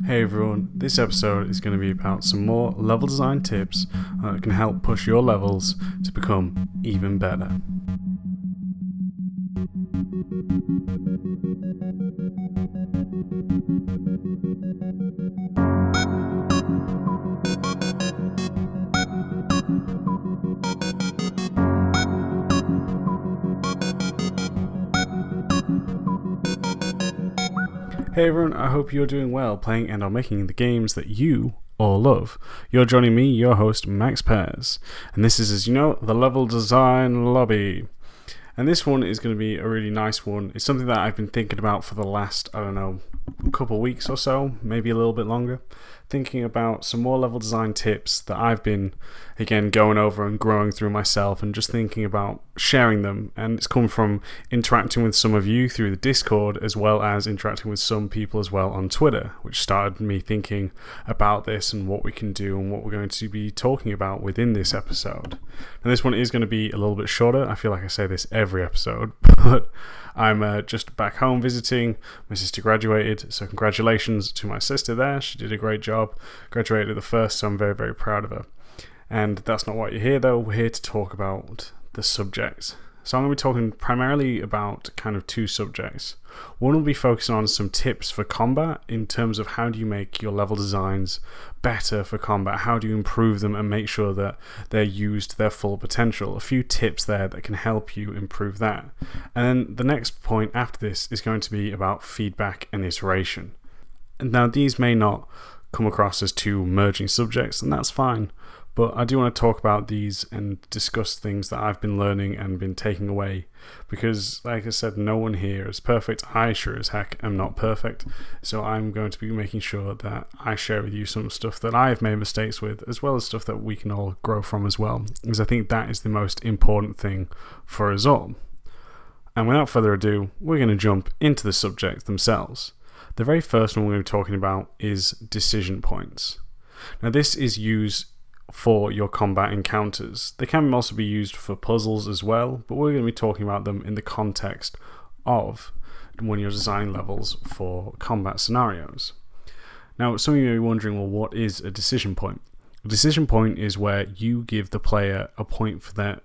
Hey everyone, this episode is going to be about some more level design tips that can help push your levels to become even better. Hey everyone, I hope you're doing well playing and are making the games that you all love. You're joining me, your host, Max Pears, and this is, as you know, the Level Design Lobby. And this one is going to be a really nice one. It's something that I've been thinking about for the last, couple weeks or so, maybe a little bit longer. Thinking about some more level design tips that I've been, again, going over and growing through myself and just thinking about sharing them. And it's come from interacting with some of you through the Discord as well as interacting with some people as well on Twitter, which started me thinking about this and what we can do and what we're going to be talking about within this episode. And this one is going to be a little bit shorter. I feel like I say this every episode, but I'm just back home visiting. My sister graduated, so congratulations to my sister there. She did a great job. Graduated at the first, so I'm very, very proud of her. And that's not what you're here, though. We're here to talk about the subject. So I'm going to be talking primarily about kind of two subjects. One will be focusing on some tips for combat in terms of how do you make your level designs better for combat, how do you improve them and make sure that they're used to their full potential. A few tips there that can help you improve that. And then the next point after this is going to be about feedback and iteration. And now these may not come across as two merging subjects, and that's fine. But I do want to talk about these and discuss things that I've been learning and been taking away. Because, like I said, no one here is perfect. I sure as heck am not perfect. So I'm going to be making sure that I share with you some stuff that I have made mistakes with, as well as stuff that we can all grow from as well. Because I think that is the most important thing for us all. And without further ado, we're going to jump into the subject themselves. The very first one we're going to be talking about is decision points. Now, this is used for your combat encounters. They can also be used for puzzles as well, but we're going to be talking about them in the context of when you're designing levels for combat scenarios. Now, some of you may be wondering, well, what is a decision point? A decision point is where you give the player a point for their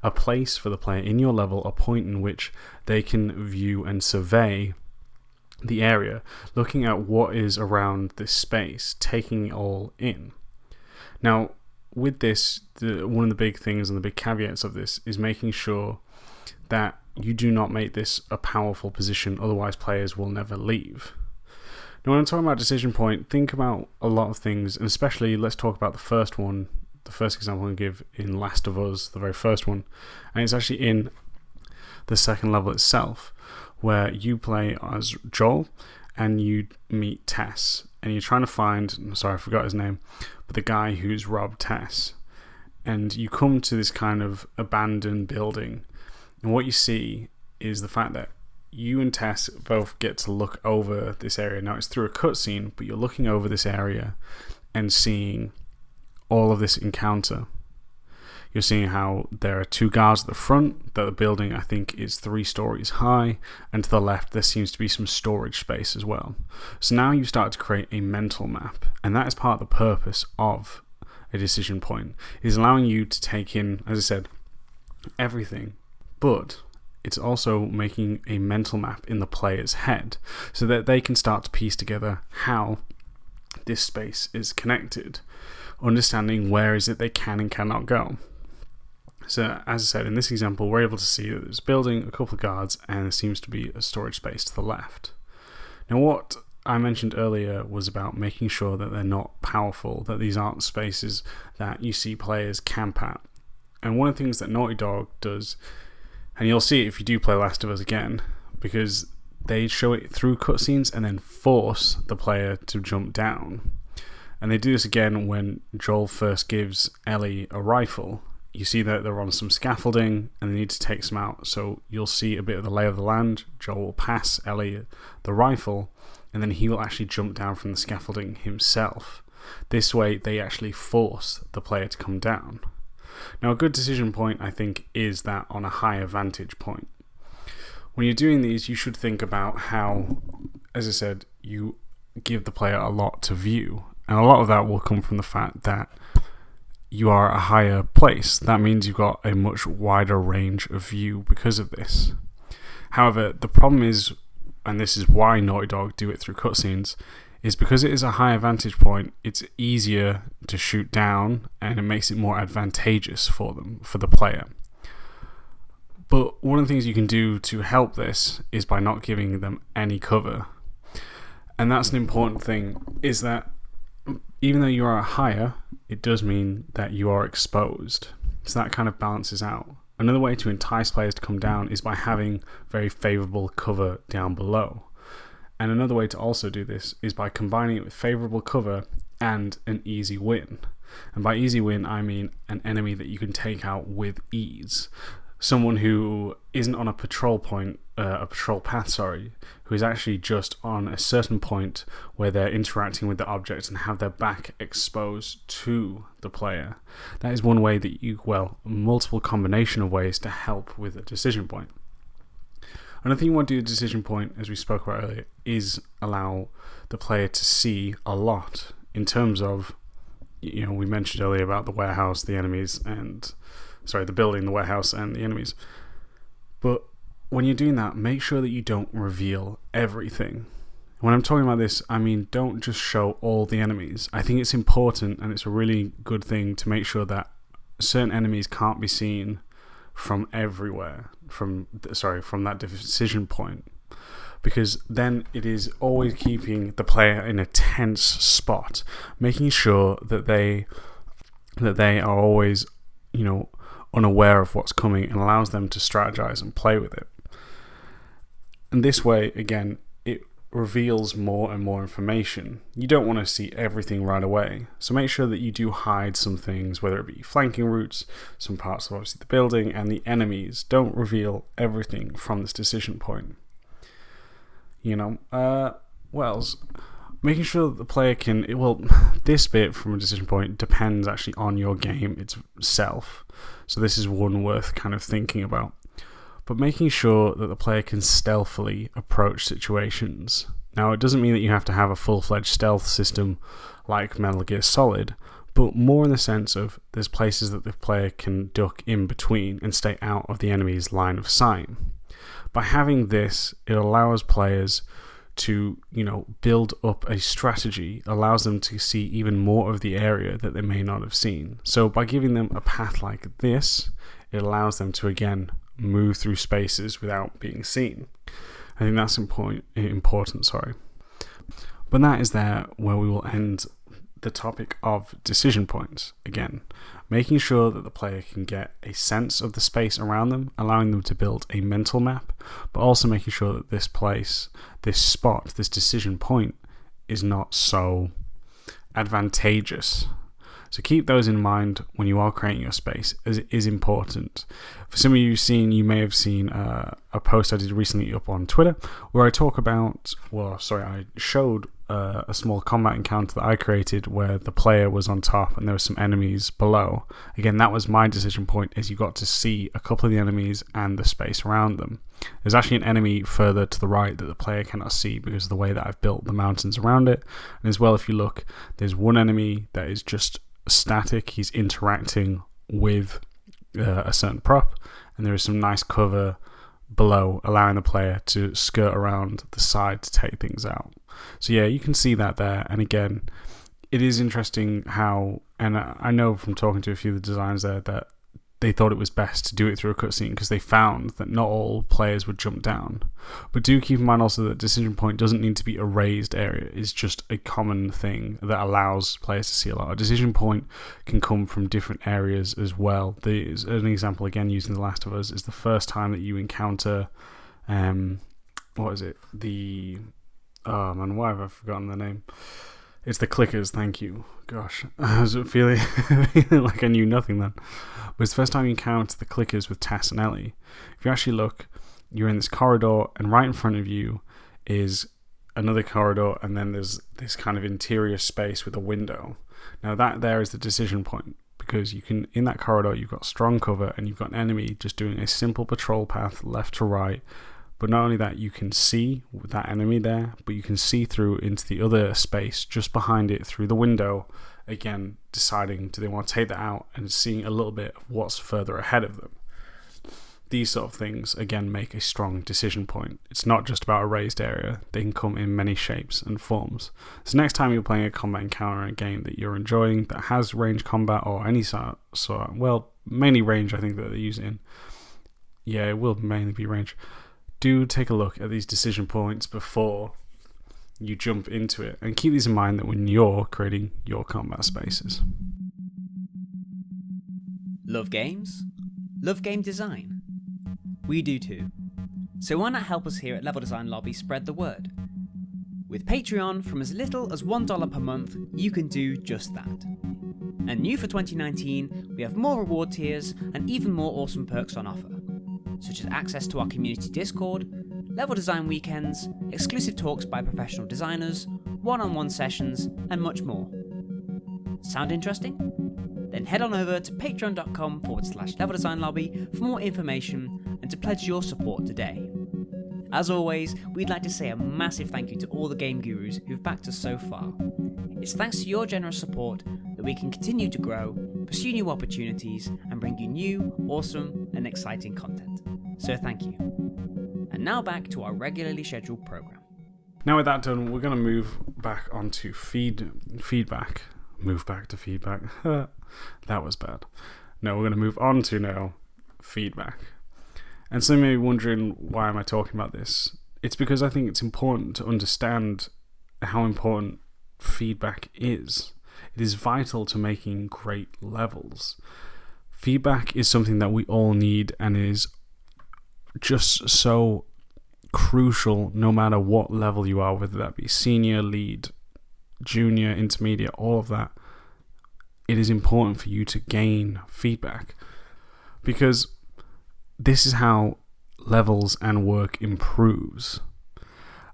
a place for the player in your level, a point in which they can view and survey the area, looking at what is around this space, taking it all in. Now, with this, one of the big things and the big caveats of this is making sure that you do not make this a powerful position, otherwise players will never leave. Now, when I'm talking about decision point, think about a lot of things, and especially let's talk about the first one, the first example I'm going to give in Last of Us, the very first one, and it's actually in the second level itself, where you play as Joel and you meet Tess, and you're trying to find, sorry I forgot his name, but the guy who's robbed Tess. And you come to this kind of abandoned building, and what you see is the fact that you and Tess both get to look over this area. Now it's through a cutscene, but you're looking over this area and seeing all of this encounter. You're seeing how there are two guards at the front, that the building I think is 3 stories high, and to the left there seems to be some storage space as well. So now you start to create a mental map, and that is part of the purpose of a decision point, is allowing you to take in, as I said, everything, but it's also making a mental map in the player's head, so that they can start to piece together how this space is connected, understanding where is it they can and cannot go. So, as I said, in this example, we're able to see that there's a building, a couple of guards, and there seems to be a storage space to the left. Now, what I mentioned earlier was about making sure that they're not powerful, that these aren't spaces that you see players camp at. And one of the things that Naughty Dog does, and you'll see it if you do play Last of Us again, because they show it through cutscenes and then force the player to jump down. And they do this again when Joel first gives Ellie a rifle. You see that they're on some scaffolding and they need to take some out. So you'll see a bit of the lay of the land. Joel will pass Ellie the rifle and then he will actually jump down from the scaffolding himself. This way they actually force the player to come down. Now a good decision point I think is that on a higher vantage point. When you're doing these, you should think about how, as I said, you give the player a lot to view. And a lot of that will come from the fact that you are a higher place. That means you've got a much wider range of view because of this. However, the problem is, and this is why Naughty Dog do it through cutscenes, is because it is a higher vantage point, it's easier to shoot down and it makes it more advantageous for them, for the player. But one of the things you can do to help this is by not giving them any cover. And that's an important thing, is that even though you are higher, it does mean that you are exposed. So that kind of balances out. Another way to entice players to come down is by having very favourable cover down below. And another way to also do this is by combining it with favourable cover and an easy win. And by easy win, I mean an enemy that you can take out with ease. Someone who isn't on a patrol path, who is actually just on a certain point where they're interacting with the object and have their back exposed to the player. That is one way that multiple combination of ways to help with a decision point. Another thing you want to do with a decision point, as we spoke about earlier, is allow the player to see a lot in terms of, we mentioned earlier about the warehouse, the enemies, the building, the warehouse, and the enemies. But when you're doing that, make sure that you don't reveal everything. When I'm talking about this, I mean don't just show all the enemies. I think it's important, and it's a really good thing to make sure that certain enemies can't be seen from everywhere, from that decision point. Because then it is always keeping the player in a tense spot, making sure that they are always, unaware of what's coming, and allows them to strategize and play with it. And this way, again, it reveals more and more information. You don't want to see everything right away, so make sure that you do hide some things, whether it be flanking routes, some parts of obviously the building, and the enemies. Don't reveal everything from this decision point. What else? Making sure that the player can... this bit from a decision point depends actually on your game itself. So this is one worth kind of thinking about. But making sure that the player can stealthily approach situations. Now, it doesn't mean that you have to have a full-fledged stealth system like Metal Gear Solid, but more in the sense of there's places that the player can duck in between and stay out of the enemy's line of sight. By having this, it allows players to, build up a strategy, allows them to see even more of the area that they may not have seen. So by giving them a path like this, it allows them to, again, move through spaces without being seen. I think that's important. But that is there where we will end the topic of decision points. Again, making sure that the player can get a sense of the space around them, allowing them to build a mental map, but also making sure that this place, this spot, this decision point is not so advantageous. So keep those in mind when you are creating your space, as it is important. For some of you may have seen a post I did recently up on Twitter where I talk about, I showed a small combat encounter that I created where the player was on top and there were some enemies below. Again, that was my decision point, as you got to see a couple of the enemies and the space around them. There's actually an enemy further to the right that the player cannot see because of the way that I've built the mountains around it. And as well, if you look, there's one enemy that is just static. He's interacting with a certain prop, and there is some nice cover below, allowing the player to skirt around the side to take things out. So yeah, you can see that there. And again, it is interesting how, and I know from talking to a few of the designers there that they thought it was best to do it through a cutscene because they found that not all players would jump down. But do keep in mind also that decision point doesn't need to be a raised area. It's just a common thing that allows players to see a lot. A decision point can come from different areas as well. There's an example, again, using The Last of Us, is the first time that you encounter, why have I forgotten the name? It's the clickers, thank you. Gosh, I was feeling like I knew nothing then. But it's the first time you encounter the clickers with Tess and Ellie. If you actually look, you're in this corridor, and right in front of you is another corridor, and then there's this kind of interior space with a window. Now that there is the decision point, because you can, in that corridor, you've got strong cover, and you've got an enemy just doing a simple patrol path left to right, But not only that, you can see that enemy there, but you can see through into the other space just behind it through the window, again, deciding do they want to take that out and seeing a little bit of what's further ahead of them. These sort of things, again, make a strong decision point. It's not just about a raised area. They can come in many shapes and forms. So next time you're playing a combat encounter in a game that you're enjoying, that has range combat or any sort, well, mainly range I think that they use it in. Yeah, it will mainly be range. Do take a look at these decision points before you jump into it, and keep these in mind that when you're creating your combat spaces. Love games? Love game design? We do too. So why not help us here at Level Design Lobby spread the word? With Patreon, from as little as $1 per month, you can do just that. And new for 2019, we have more reward tiers and even more awesome perks on offer, such as access to our community Discord, level design weekends, exclusive talks by professional designers, one-on-one sessions, and much more. Sound interesting? Then head on over to patreon.com/level design lobby for more information and to pledge your support today. As always, we'd like to say a massive thank you to all the game gurus who've backed us so far. It's thanks to your generous support that we can continue to grow, pursue new opportunities, and bring you new, awesome, and exciting content. So thank you. And now back to our regularly scheduled program. Now with that done, we're going to move back onto feedback. Move back to feedback. That was bad. No, we're going to move on to now feedback. And some may be wondering, why am I talking about this? It's because I think it's important to understand how important feedback is. It is vital to making great levels. Feedback is something that we all need and is just so crucial no matter what level you are, whether that be senior, lead, junior, intermediate, all of that. It is important for you to gain feedback because this is how levels and work improves.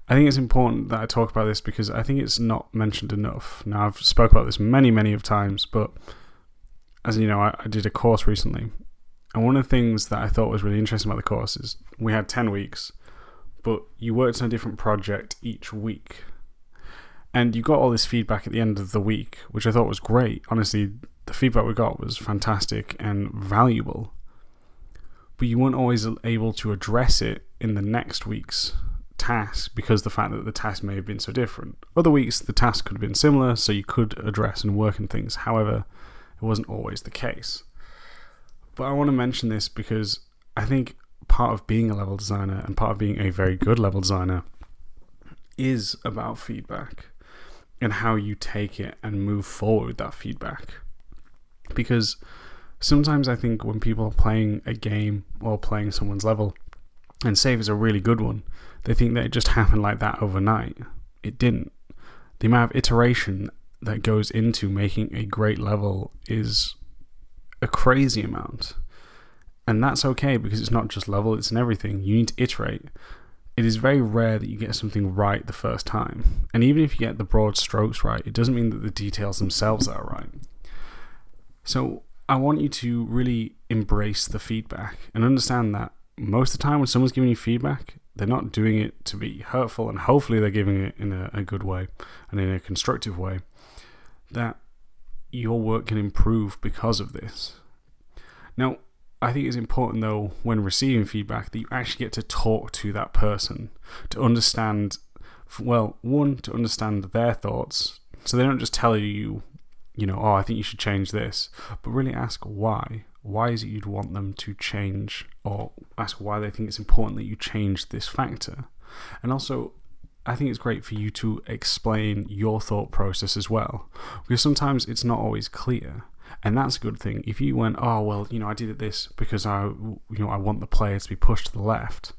I think it's important that I talk about this because I think it's not mentioned enough. Now, I've spoke about this many of times, but as you know, I did a course recently, and one of the things that I thought was really interesting about the course is we had 10 weeks, but you worked on a different project each week. And you got all this feedback at the end of the week, which I thought was great. Honestly, the feedback we got was fantastic and valuable. But you weren't always able to address it in the next week's task because the fact that the task may have been so different. Other weeks, the task could have been similar, so you could address and work on things. However, it wasn't always the case. But I want to mention this because I think part of being a level designer and part of being a very good level designer is about feedback and how you take it and move forward with that feedback. Because sometimes I think when people are playing a game or playing someone's level, and say if it's a really good one, they think that it just happened like that overnight. It didn't. The amount of iteration that goes into making a great level is a crazy amount. And that's okay because it's not just level, it's in everything. You need to iterate. It is very rare that you get something right the first time. And even if you get the broad strokes right, it doesn't mean that the details themselves are right. So I want you to really embrace the feedback and understand that most of the time when someone's giving you feedback, they're not doing it to be hurtful, and hopefully they're giving it in a good way and in a constructive way, that your work can improve because of this. Now, I think it's important though, when receiving feedback, that you actually get to talk to that person to understand, well, one, to understand their thoughts, so they don't just tell you, oh, I think you should change this, but really ask why. Why is it you'd want them to change, or ask why they think it's important that you change this factor. And also, I think it's great for you to explain your thought process as well, because sometimes it's not always clear. And that's a good thing. If you went, oh, well, I did this because I want the player to be pushed to the left.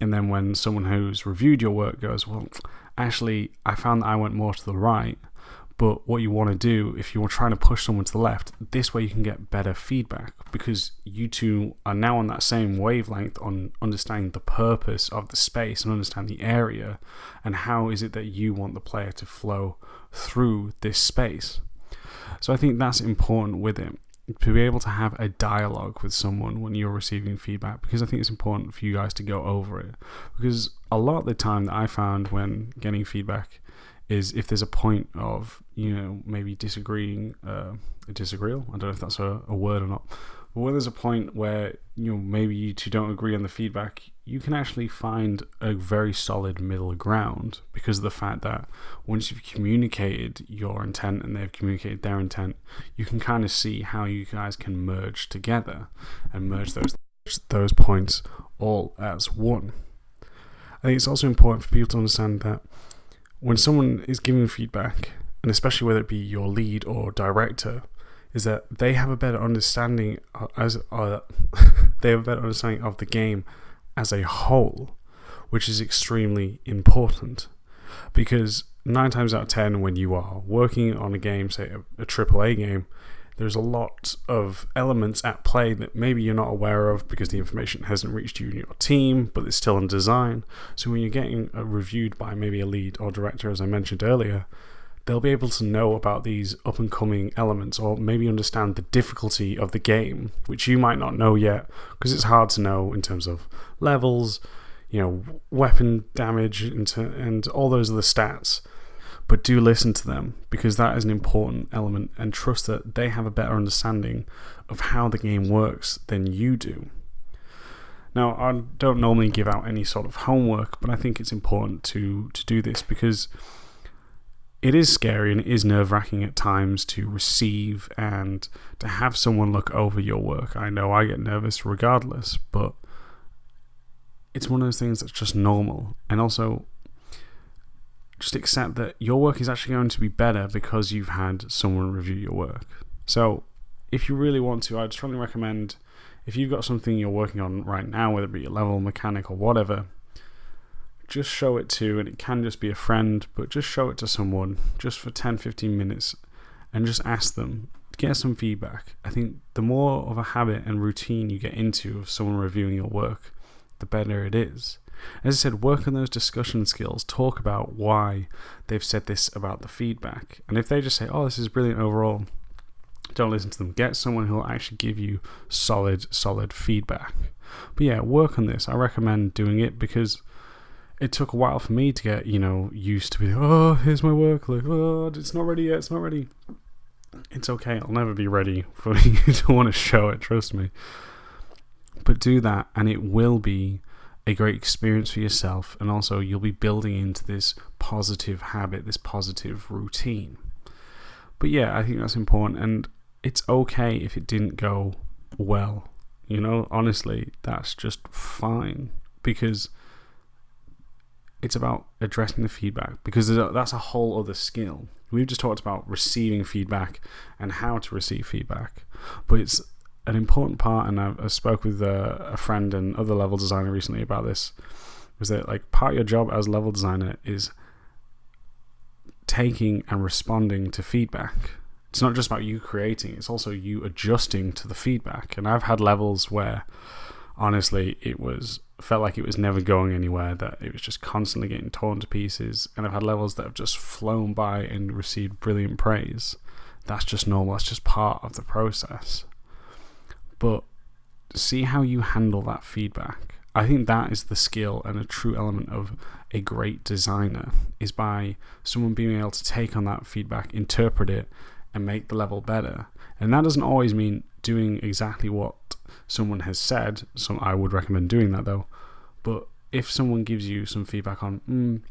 And then when someone who's reviewed your work goes, well, actually, I found that I went more to the right. But what you want to do, if you're trying to push someone to the left, this way you can get better feedback because you two are now on that same wavelength on understanding the purpose of the space and understand the area and how is it that you want the player to flow through this space. So I think that's important with it. to be able to have a dialogue with someone when you're receiving feedback, because I think it's important for you guys to go over it. Because a lot of the time that I found when getting feedback is if there's a point of, maybe disagreeing, disagreeal, I don't know if that's a word or not, but when there's a point where, maybe you two don't agree on the feedback, you can actually find a very solid middle ground, because of the fact that once you've communicated your intent and they've communicated their intent, you can kind of see how you guys can merge together and merge those points all as one. I think it's also important for people to understand that when someone is giving feedback, and especially whether it be your lead or director, is that they have a better understanding they have a better understanding of the game as a whole, which is extremely important. Because 9 times out of 10, when you are working on a game, say a AAA game, there's a lot of elements at play that maybe you're not aware of because the information hasn't reached you and your team, but it's still in design. So when you're getting reviewed by maybe a lead or director, as I mentioned earlier, they'll be able to know about these up-and-coming elements, or maybe understand the difficulty of the game, which you might not know yet, because it's hard to know in terms of levels, weapon damage, and all those other stats. But do listen to them, because that is an important element, and trust that they have a better understanding of how the game works than you do. Now, I don't normally give out any sort of homework, but I think it's important to do this, because it is scary and it is nerve-wracking at times to receive and to have someone look over your work. I know I get nervous regardless, but it's one of those things that's just normal. And also, just accept that your work is actually going to be better because you've had someone review your work. So, if you really want to, I'd strongly recommend, if you've got something you're working on right now, whether it be a level, mechanic, or whatever, just show it to, and it can just be a friend, but just show it to someone just for 10-15 minutes and just ask them, get some feedback. I think the more of a habit and routine you get into of someone reviewing your work, the better it is. As I said, work on those discussion skills. Talk about why they've said this about the feedback. And if they just say, oh, this is brilliant overall, don't listen to them. Get someone who will actually give you solid feedback. But yeah, work on this. I recommend doing it, because it took a while for me to get, used to be, oh, here's my work, like, oh, it's not ready yet, it's not ready. It's okay, I'll never be ready for you to want to show it, trust me. But do that, and it will be a great experience for yourself, and also you'll be building into this positive habit, this positive routine. But yeah, I think that's important, and it's okay if it didn't go well. Honestly, that's just fine, because it's about addressing the feedback, because that's a whole other skill. We've just talked about receiving feedback and how to receive feedback, but it's an important part, and I spoke with a friend and other level designer recently about this, was that part of your job as a level designer is taking and responding to feedback. It's not just about you creating, it's also you adjusting to the feedback. And I've had levels where honestly felt like it was never going anywhere, that it was just constantly getting torn to pieces, and I've had levels that have just flown by and received brilliant praise. That's just normal, that's just part of the process. But see how you handle that feedback. I think that is the skill and a true element of a great designer, is by someone being able to take on that feedback, interpret it, and make the level better. And that doesn't always mean doing exactly what someone has said. So I would recommend doing that though. But if someone gives you some feedback on,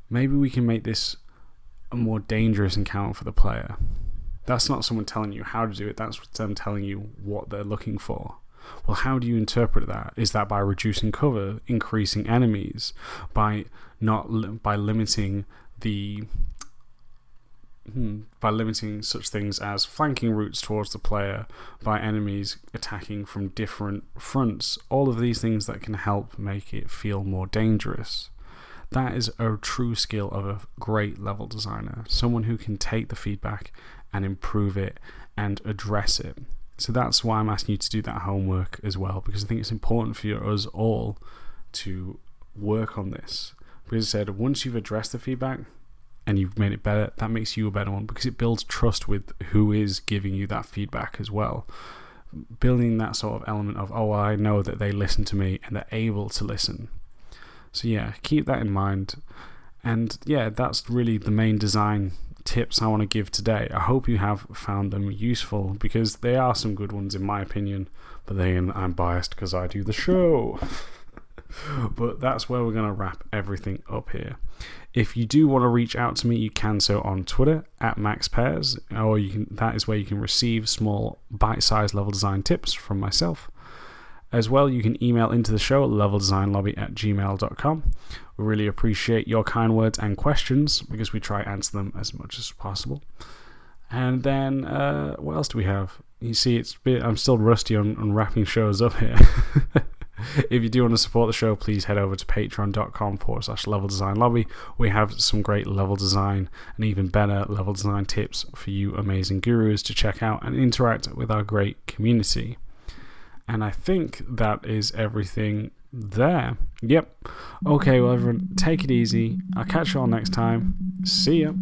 maybe we can make this a more dangerous encounter for the player. That's not someone telling you how to do it, that's them telling you what they're looking for. Well, how do you interpret that? Is that by reducing cover, increasing enemies, by limiting such things as flanking routes towards the player, by enemies attacking from different fronts, all of these things that can help make it feel more dangerous. That is a true skill of a great level designer, someone who can take the feedback and improve it and address it. So that's why I'm asking you to do that homework as well, because I think it's important for us all to work on this. Because as I said, once you've addressed the feedback, and you've made it better, that makes you a better one, because it builds trust with who is giving you that feedback as well. Building that sort of element of, oh, I know that they listen to me and they're able to listen. So yeah, keep that in mind. And yeah, that's really the main design tips I want to give today. I hope you have found them useful, because they are some good ones in my opinion, but then I'm biased because I do the show. But that's where we're going to wrap everything up here. If you do want to reach out to me, you can so on Twitter @MaxPairs, or that is where you can receive small bite-sized level design tips from myself. As well, you can email into the show at leveldesignlobby@gmail.com. We really appreciate your kind words and questions, because we try to answer them as much as possible. And then, what else do we have? You see, I'm still rusty on wrapping shows up here. If you do want to support the show, please head over to patreon.com/leveldesignlobby. We have some great level design and even better level design tips for you amazing gurus to check out and interact with our great community. And I think that is everything there. Yep. Okay, well, everyone, take it easy. I'll catch you all next time. See ya.